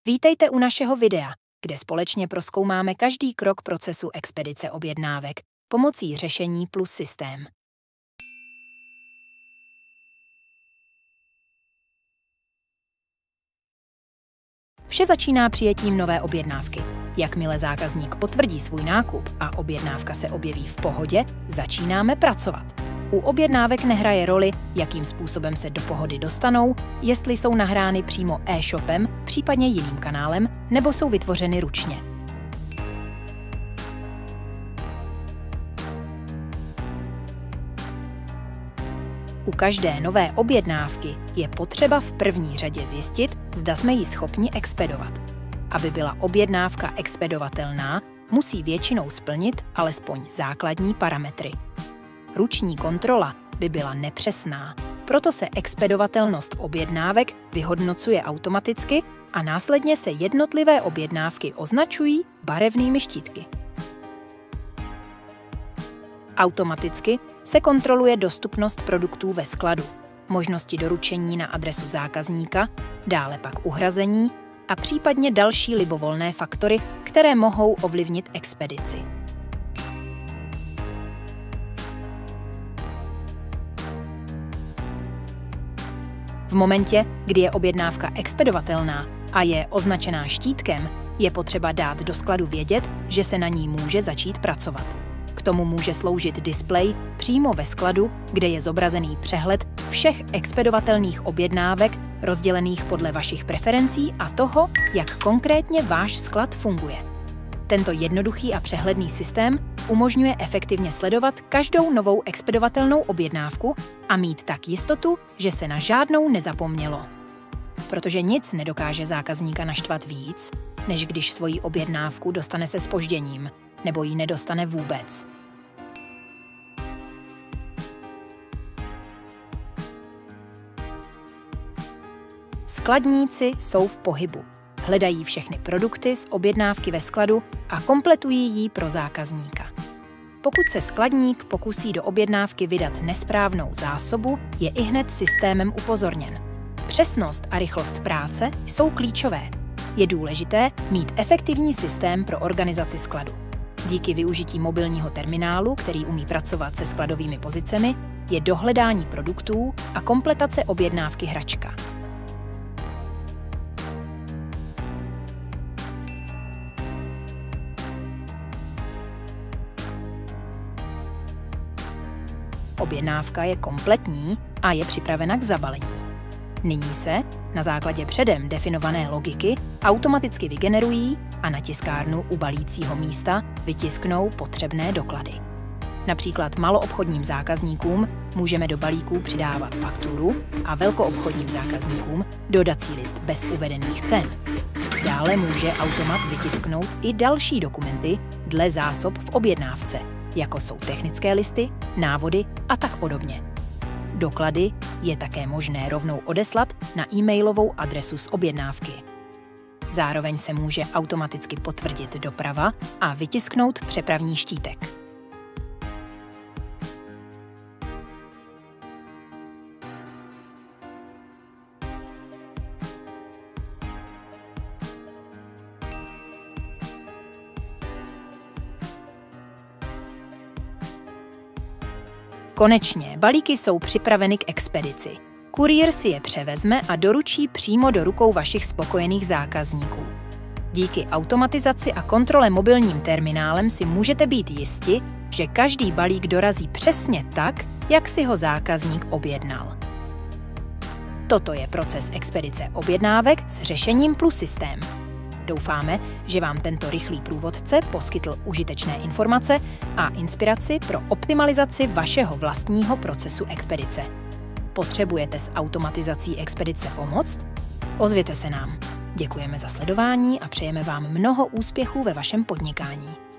Vítejte u našeho videa, kde společně prozkoumáme každý krok procesu expedice objednávek pomocí řešení plus systém. Vše začíná přijetím nové objednávky. Jakmile zákazník potvrdí svůj nákup a objednávka se objeví v pohodě, začínáme pracovat. U objednávek nehraje roli, jakým způsobem se do pohody dostanou, jestli jsou nahrány přímo e-shopem, případně jiným kanálem, nebo jsou vytvořeny ručně. U každé nové objednávky je potřeba v první řadě zjistit, zda jsme ji schopni expedovat. Aby byla objednávka expedovatelná, musí většinou splnit alespoň základní parametry. Ruční kontrola by byla nepřesná, proto se expedovatelnost objednávek vyhodnocuje automaticky a následně se jednotlivé objednávky označují barevnými štítky. Automaticky se kontroluje dostupnost produktů ve skladu, možnosti doručení na adresu zákazníka, dále pak uhrazení a případně další libovolné faktory, které mohou ovlivnit expedici. V momentě, kdy je objednávka expedovatelná a je označená štítkem, je potřeba dát do skladu vědět, že se na ní může začít pracovat. K tomu může sloužit displej přímo ve skladu, kde je zobrazený přehled všech expedovatelných objednávek rozdělených podle vašich preferencí a toho, jak konkrétně váš sklad funguje. Tento jednoduchý a přehledný systém umožňuje efektivně sledovat každou novou expedovatelnou objednávku a mít tak jistotu, že se na žádnou nezapomnělo. Protože nic nedokáže zákazníka naštvat víc, než když svoji objednávku dostane se zpožděním, nebo ji nedostane vůbec. Skladníci jsou v pohybu. Hledají všechny produkty z objednávky ve skladu a kompletují ji pro zákazníka. Pokud se skladník pokusí do objednávky vydat nesprávnou zásobu, je ihned systémem upozorněn. Přesnost a rychlost práce jsou klíčové. Je důležité mít efektivní systém pro organizaci skladu. Díky využití mobilního terminálu, který umí pracovat se skladovými pozicemi, je dohledání produktů a kompletace objednávky hračka. Objednávka je kompletní a je připravena k zabalení. Nyní se, na základě předem definované logiky, automaticky vygenerují a na tiskárnu u balícího místa vytisknou potřebné doklady. Například maloobchodním zákazníkům můžeme do balíků přidávat fakturu a velkoobchodním zákazníkům dodací list bez uvedených cen. Dále může automat vytisknout i další dokumenty dle zásob v objednávce, jako jsou technické listy, návody a tak podobně. Doklady je také možné rovnou odeslat na e-mailovou adresu z objednávky. Zároveň se může automaticky potvrdit doprava a vytisknout přepravní štítek. Konečně, balíky jsou připraveny k expedici. Kurýr si je převezme a doručí přímo do rukou vašich spokojených zákazníků. Díky automatizaci a kontrole mobilním terminálem si můžete být jisti, že každý balík dorazí přesně tak, jak si ho zákazník objednal. Toto je proces expedice objednávek s řešením plus systém. Doufáme, že vám tento rychlý průvodce poskytl užitečné informace a inspiraci pro optimalizaci vašeho vlastního procesu expedice. Potřebujete s automatizací expedice pomoct? Ozvěte se nám. Děkujeme za sledování a přejeme vám mnoho úspěchů ve vašem podnikání.